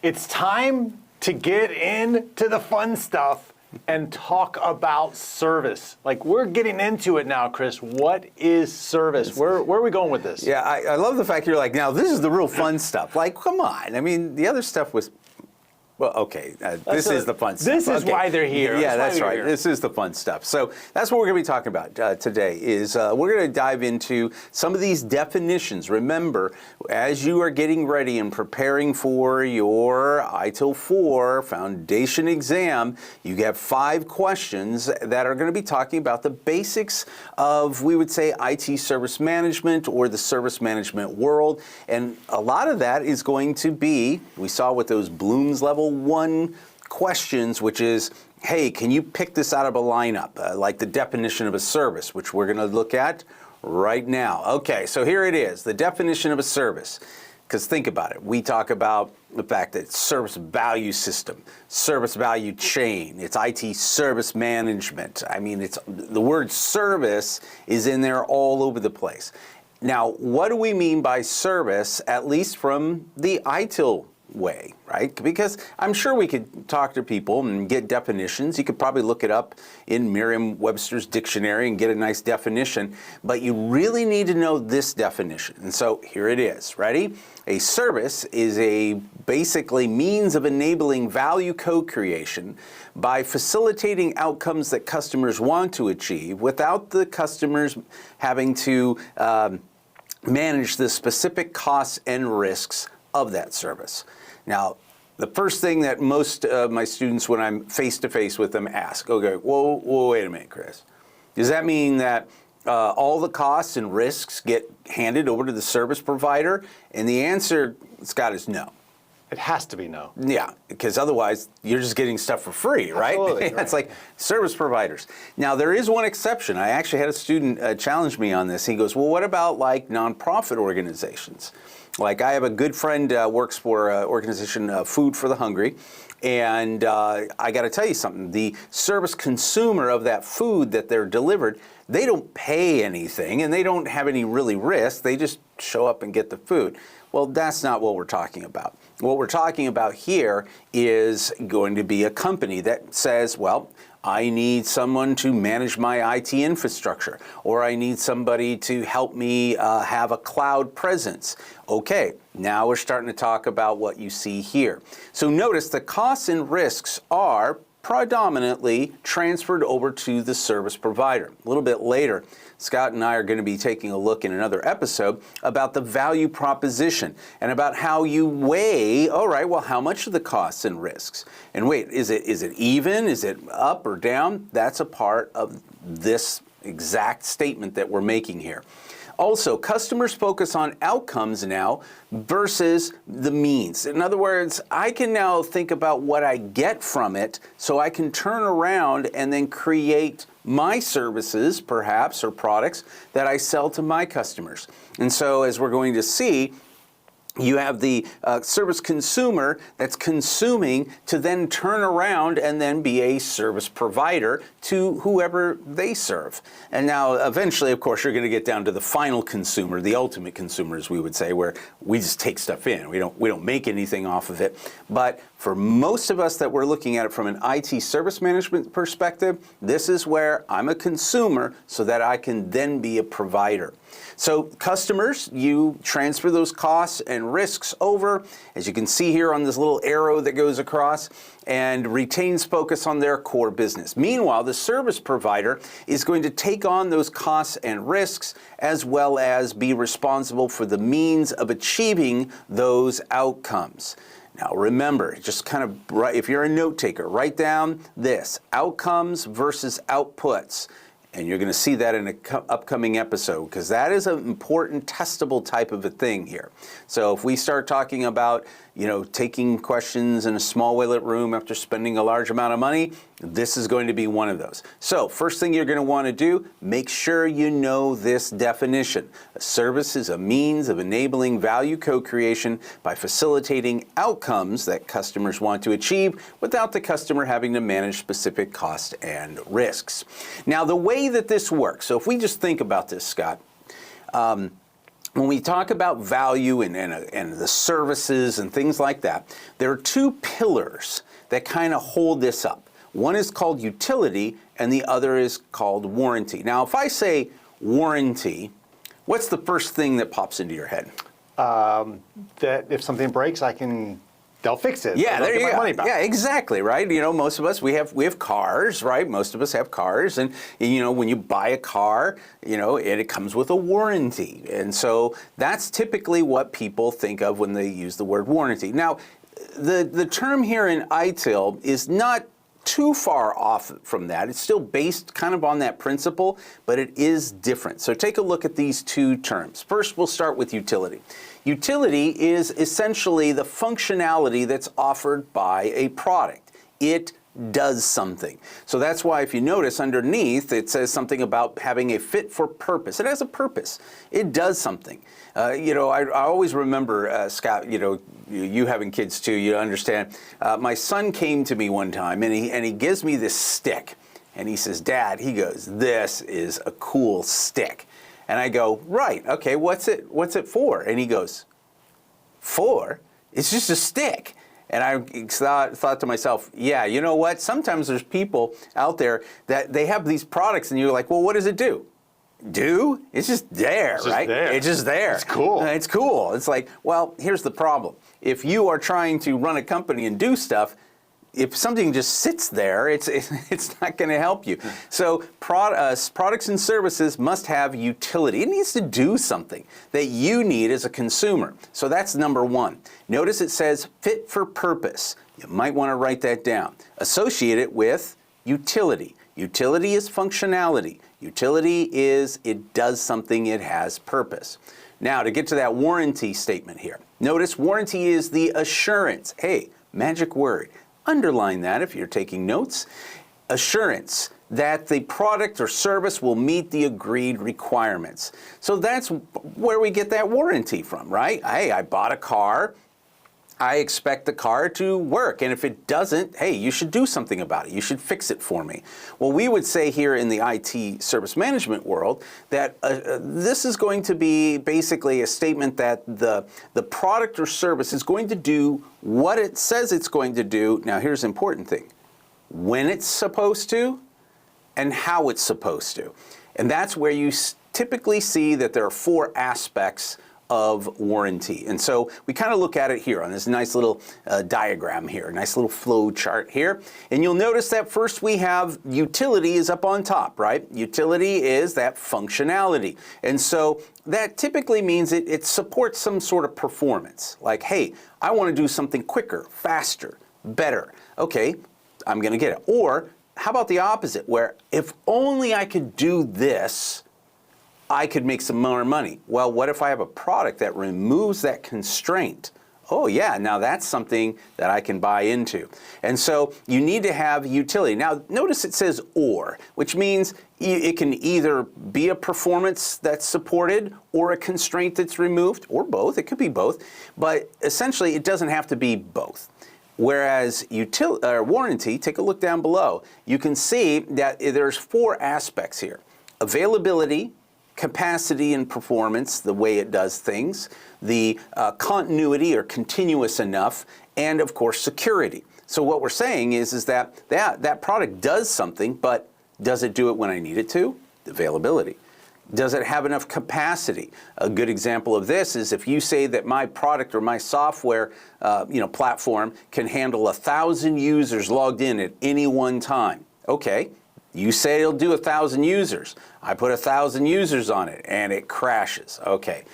It's time to get into the fun stuff and talk about service. Like, we're getting into it now, Chris. What is service? Where are we going with this? Yeah, I love the fact you're like, now this is the real fun stuff. Like, come on. I mean, the other stuff was, well, okay, this is the fun stuff. This is why they're here. Yeah, that's right. This is the fun stuff. So that's what we're going to be talking about today is we're going to dive into some of these definitions. Remember, as you are getting ready and preparing for your ITIL 4 foundation exam, you have 5 questions that are going to be talking about the basics of, we would say, IT service management or the service management world. And a lot of that is going to be, we saw with those Bloom's Level 1 questions, which is, hey, can you pick this out of a lineup, like the definition of a service, which we're going to look at right now. Okay, so here it is, the definition of a service. Because think about it, we talk about the fact that service value system, service value chain, it's IT service management. I mean, it's the word service is in there all over the place. Now, what do we mean by service, at least from the ITIL way, right? Because I'm sure we could talk to people and get definitions. You could probably look it up in Merriam-Webster's dictionary and get a nice definition, but you really need to know this definition. And so here it is. Ready? A service is a basically means of enabling value co-creation by facilitating outcomes that customers want to achieve without the customers having to manage the specific costs and risks of that service. Now, the first thing that most of my students, when I'm face-to-face with them, ask, okay, whoa, wait a minute, Chris. Does that mean that all the costs and risks get handed over to the service provider? And the answer, Scott, is no. It has to be no. Yeah, because otherwise you're just getting stuff for free, right? Absolutely, It's like service providers. Now, there is one exception. I actually had a student challenge me on this. He goes, well, what about like nonprofit organizations? Like, I have a good friend works for an organization, Food for the Hungry, and I got to tell you something. The service consumer of that food that they're delivered, they don't pay anything, and they don't have any really risk. They just show up and get the food. Well, that's not what we're talking about. What we're talking about here is going to be a company that says, well, I need someone to manage my IT infrastructure, or I need somebody to help me have a cloud presence. Okay, now we're starting to talk about what you see here. So notice the costs and risks are predominantly transferred over to the service provider. A little bit later, Scott and I are going to be taking a look in another episode about the value proposition and about how you weigh, all right, well, how much are the costs and risks? And wait, is it even? Is it up or down? That's a part of this exact statement that we're making here. Also, customers focus on outcomes now versus the means. In other words, I can now think about what I get from it so I can turn around and then create my services, perhaps, or products that I sell to my customers. And so, as we're going to see, you have the service consumer that's consuming to then turn around and then be a service provider to whoever they serve. And now eventually, of course, you're going to get down to the final consumer, the ultimate consumer, as we would say, where we just take stuff in. We don't make anything off of it. But for most of us that we're looking at it from an IT service management perspective, this is where I'm a consumer so that I can then be a provider. So customers, you transfer those costs and risks over, as you can see here on this little arrow that goes across, and retains focus on their core business. Meanwhile, the service provider is going to take on those costs and risks as well as be responsible for the means of achieving those outcomes. Now remember, just kind of, if you're a note taker, write down this, outcomes versus outputs. And you're going to see that in an upcoming episode, because that is an important testable type of a thing here. So if we start talking about, taking questions in a small lit room after spending a large amount of money, this is going to be one of those. So first thing you're going to want to do, make sure you know this definition. A service is a means of enabling value co-creation by facilitating outcomes that customers want to achieve without the customer having to manage specific costs and risks. Now, the way that this works, so if we just think about this, Scott, when we talk about value and the services and things like that, there are two pillars that kind of hold this up. One is called utility and the other is called warranty. Now, if I say warranty, what's the first thing that pops into your head? That if something breaks, they'll fix it. Yeah, there you go. Money back. Yeah, exactly, right? You know, most of us, we have cars, right? Most of us have cars, and you know, when you buy a car, you know, it comes with a warranty. And so that's typically what people think of when they use the word warranty. Now, the term here in ITIL is not too far off from that. It's still based kind of on that principle, but it is different. So take a look at these two terms. First, we'll start with utility. Utility is essentially the functionality that's offered by a product. It does something. So that's why if you notice underneath, it says something about having a fit for purpose. It has a purpose. It does something. You know, I always remember, Scott, you know, you having kids too, you understand. My son came to me one time and he gives me this stick and he says, Dad, he goes, this is a cool stick. And I go, right, okay, what's it for? And he goes, for? It's just a stick. And I thought to myself, yeah, you know what? Sometimes there's people out there that they have these products and you're like, well, what does it do? It's just there, right? It's just there. It's cool. It's cool. It's like, well, here's the problem. If you are trying to run a company and do stuff, if something just sits there, it's not going to help you. So products and services must have utility. It needs to do something that you need as a consumer. So that's number one. Notice it says fit for purpose. You might want to write that down. Associate it with utility. Utility is functionality. Utility is it does something, it has purpose. Now to get to that warranty statement here. Notice warranty is the assurance. Hey, magic word. Underline that if you're taking notes. Assurance that the product or service will meet the agreed requirements. So that's where we get that warranty from, right? Hey, I bought a car. I expect the car to work. And if it doesn't, hey, you should do something about it. You should fix it for me. Well, we would say here in the IT service management world that this is going to be basically a statement that the product or service is going to do what it says it's going to do. Now, here's the important thing. When it's supposed to and how it's supposed to. And that's where you typically see that there are four aspects of warranty. And so we kind of look at it here on this nice little diagram here, a nice little flow chart here. And you'll notice that first we have utility is up on top, right? Utility is that functionality. And so that typically means it supports some sort of performance. Like, hey, I want to do something quicker, faster, better. Okay, I'm going to get it. Or how about the opposite, where if only I could do this, I could make some more money. Well, what if I have a product that removes that constraint? Oh yeah, now that's something that I can buy into. And so you need to have utility. Now notice it says or, which means it can either be a performance that's supported or a constraint that's removed, or both. It could be both, but essentially it doesn't have to be both. Whereas warranty, take a look down below, you can see that there's four aspects here. Availability, capacity and performance, the way it does things, the continuity or continuous enough, and of course security. So what we're saying is that that product does something, but does it do it when I need it to? Availability. Does it have enough capacity? A good example of this is if you say that my product or my software platform can handle 1,000 users logged in at any one time. Okay. You say it'll do 1,000 users. I put 1,000 users on it and it crashes. Okay,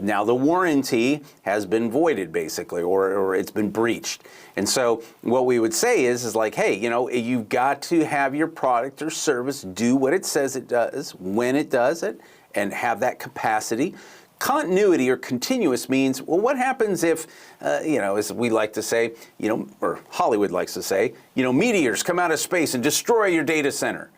now the warranty has been voided basically, or it's been breached. And so what we would say is like, hey, you've got to have your product or service do what it says it does, when it does it, and have that capacity. Continuity or continuous means, well, what happens if, as we like to say, or Hollywood likes to say, meteors come out of space and destroy your data center.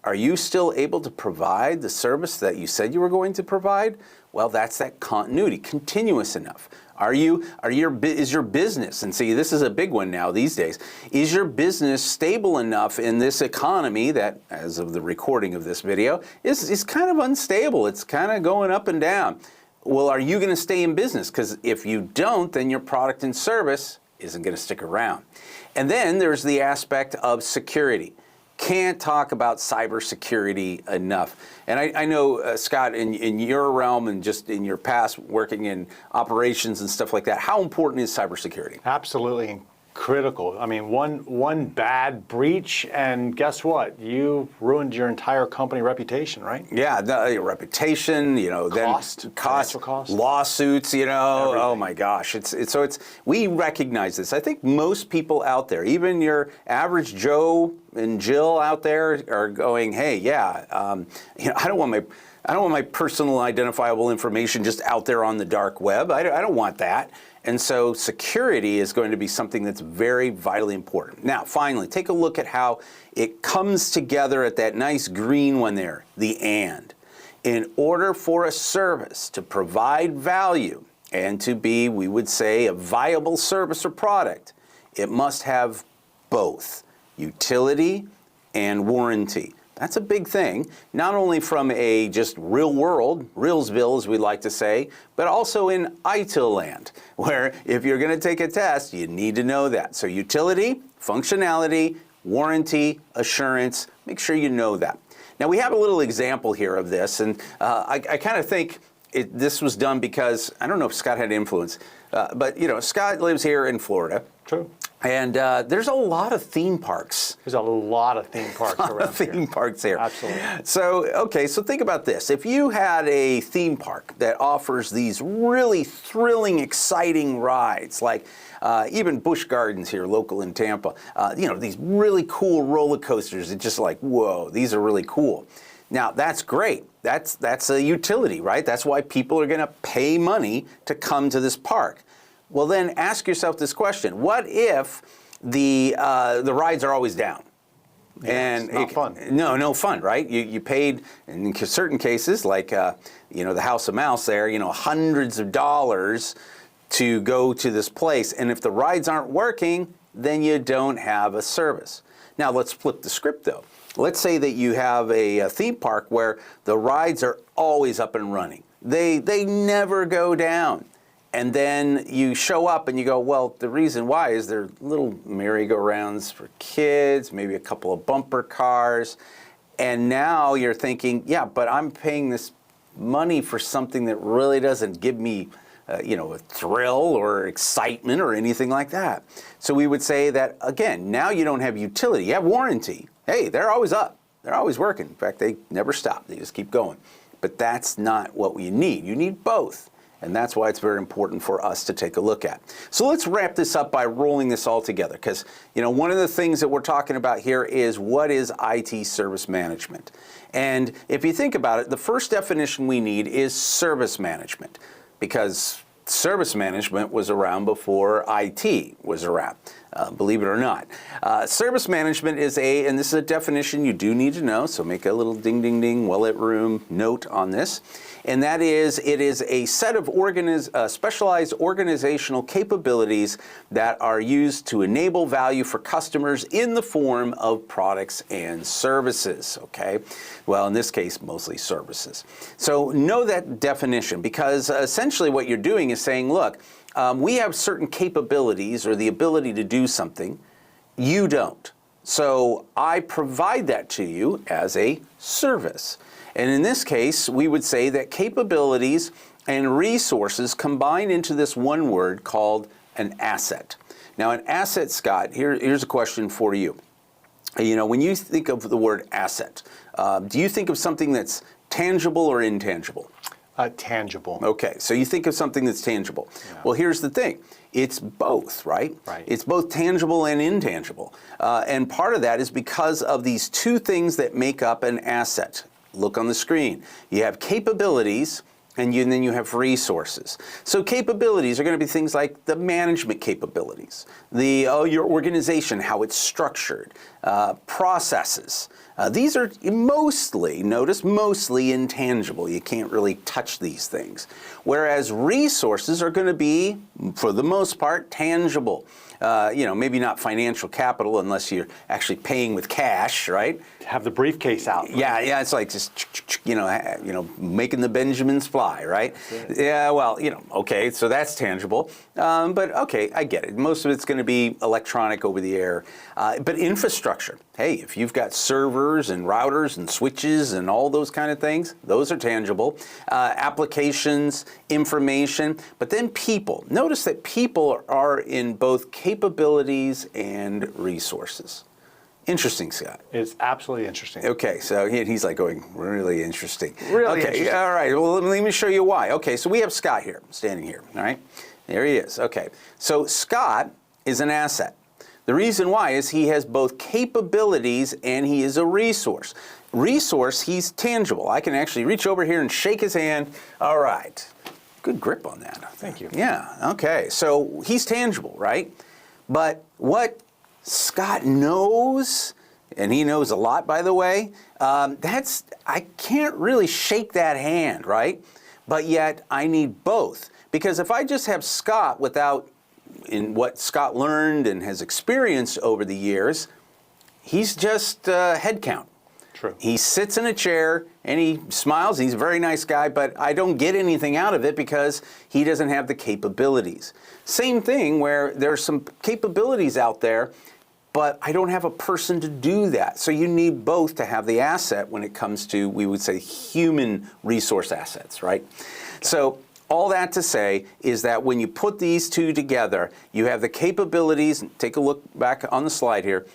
Are you still able to provide the service that you said you were going to provide? Well, that's that continuity, continuous enough. Is your business, and see, this is a big one now these days, is your business stable enough in this economy that, as of the recording of this video, is kind of unstable. It's kind of going up and down. well, are you going to stay in business? Because if you don't, then your product and service isn't going to stick around. And then there's the aspect of security. Can't talk about cybersecurity enough. And I know, Scott, in your realm and just in your past working in operations and stuff like that, how important is cybersecurity? Absolutely critical. I mean, one bad breach, and guess what? You ruined your entire company reputation, right? Yeah, your reputation, Cost, financial cost. lawsuits, Everything. oh my gosh. We recognize this. I think most people out there, even your average Joe and Jill out there, are going, hey, yeah, I don't want my personal identifiable information just out there on the dark web. I don't want that. And so security is going to be something that's very vitally important. Now, finally, take a look at how it comes together at that nice green one there, the and. In order for a service to provide value and to be, we would say, a viable service or product, it must have both utility and warranty. That's a big thing, not only from a just real world, Realsville as we like to say, but also in ITIL land, where if you're going to take a test, you need to know that. So utility, functionality, warranty, assurance, make sure you know that. Now we have a little example here of this, and I kind of think this was done because, I don't know if Scott had influence, but Scott lives here in Florida. True. And there's a lot of theme parks. There's a lot of theme parks around here. Theme parks here. Absolutely. So think about this. If you had a theme park that offers these really thrilling, exciting rides, like even Busch Gardens here, local in Tampa, these really cool roller coasters, it's just like, whoa, these are really cool. Now, that's great. That's a utility, right? That's why people are going to pay money to come to this park. Well, then ask yourself this question. What if the rides are always down? Yeah, and it's not fun. No fun, right? You paid, in certain cases, like the House of Mouse there, hundreds of dollars to go to this place. And if the rides aren't working, then you don't have a service. Now, let's flip the script, though. Let's say that you have a theme park where the rides are always up and running. They never go down. And then you show up and you go, well, the reason why is there are little merry-go-rounds for kids, maybe a couple of bumper cars. And now you're thinking, yeah, but I'm paying this money for something that really doesn't give me a thrill or excitement or anything like that. So we would say that, again, now you don't have utility. You have warranty. Hey, they're always up. They're always working. In fact, they never stop. They just keep going. But that's not what we need. You need both. And that's why it's very important for us to take a look at. So let's wrap this up by rolling this all together, because one of the things that we're talking about here is what is IT service management. And if you think about it, the first definition we need is service management, because service management was around before IT was around, believe it or not. Service management is and this is a definition you do need to know, so make a little ding, ding, ding, well-lit room note on this. And that is, it is a set of specialized organizational capabilities that are used to enable value for customers in the form of products and services, okay? Well, in this case, mostly services. So know that definition, because essentially what you're doing is saying, look, we have certain capabilities or the ability to do something, you don't. So I provide that to you as a service. And in this case, we would say that capabilities and resources combine into this one word called an asset. Now, an asset, Scott, here's a question for you. When you think of the word asset, do you think of something that's tangible or intangible? Tangible. Okay, so you think of something that's tangible. Yeah. Well, here's the thing. It's both, right? Right. It's both tangible and intangible. And part of that is because of these two things that make up an asset. Look on the screen. You have capabilities, and then you have resources. So capabilities are going to be things like the management capabilities, your organization, how it's structured, processes, These are mostly, notice, mostly intangible. You can't really touch these things. Whereas resources are going to be, for the most part, tangible. Maybe not financial capital unless you're actually paying with cash, right? Have the briefcase out. Yeah, it's like just, making the Benjamins fly, right? Yeah, well, okay, so that's tangible. But okay, I get it. Most of it's going to be electronic over the air. But infrastructure, hey, if you've got servers and routers and switches and all those kind of things, those are tangible. Applications, information, but then people. Notice that people are in both capabilities and resources. Interesting, Scott. It's absolutely interesting. Okay, so he's like going, really interesting. Really okay, interesting. All right, well, let me show you why. Okay, so we have Scott here, standing here, all right? There he is, okay. So Scott is an asset. The reason why is he has both capabilities and he is a resource. Resource, he's tangible. I can actually reach over here and shake his hand. All right, good grip on that. Thank you. Yeah, okay, so he's tangible, right? But what Scott knows, and he knows a lot, by the way, I can't really shake that hand, right? But yet I need both. Because if I just have Scott without in what Scott learned and has experienced over the years, he's just head count. True. He sits in a chair and he smiles. He's a very nice guy, but I don't get anything out of it because he doesn't have the capabilities. Same thing where there's some capabilities out there, but I don't have a person to do that. So you need both to have the asset when it comes to, we would say, human resource assets, right? Okay. So all that to say is that when you put these two together, you have the capabilities, take a look back on the slide here,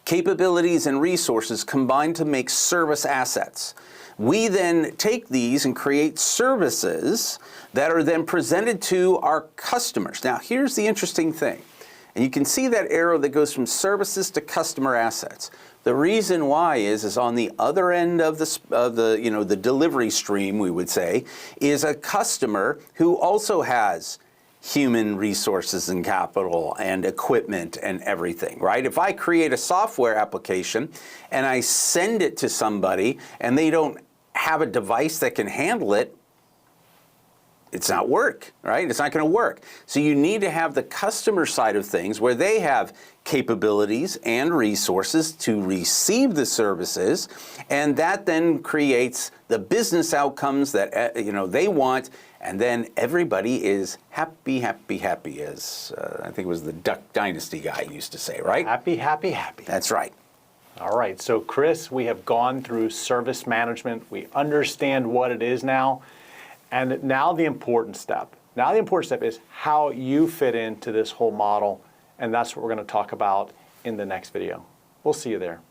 capabilities and resources combined to make service assets. We then take these and create services that are then presented to our customers. Now, here's the interesting thing. And you can see that arrow that goes from services to customer assets. The reason why is on the other end of the delivery stream, we would say, is a customer who also has human resources and capital and equipment and everything, right? If I create a software application and I send it to somebody and they don't have a device that can handle it, it's not work, right? It's not going to work. So you need to have the customer side of things where they have capabilities and resources to receive the services, and that then creates the business outcomes that they want, and then everybody is happy, happy, happy, as I think it was the Duck Dynasty guy used to say, right? Happy, happy, happy. That's right. All right, so Chris, we have gone through service management. We understand what it is now. And now the important step. Now the important step is how you fit into this whole model. And that's what we're going to talk about in the next video. We'll see you there.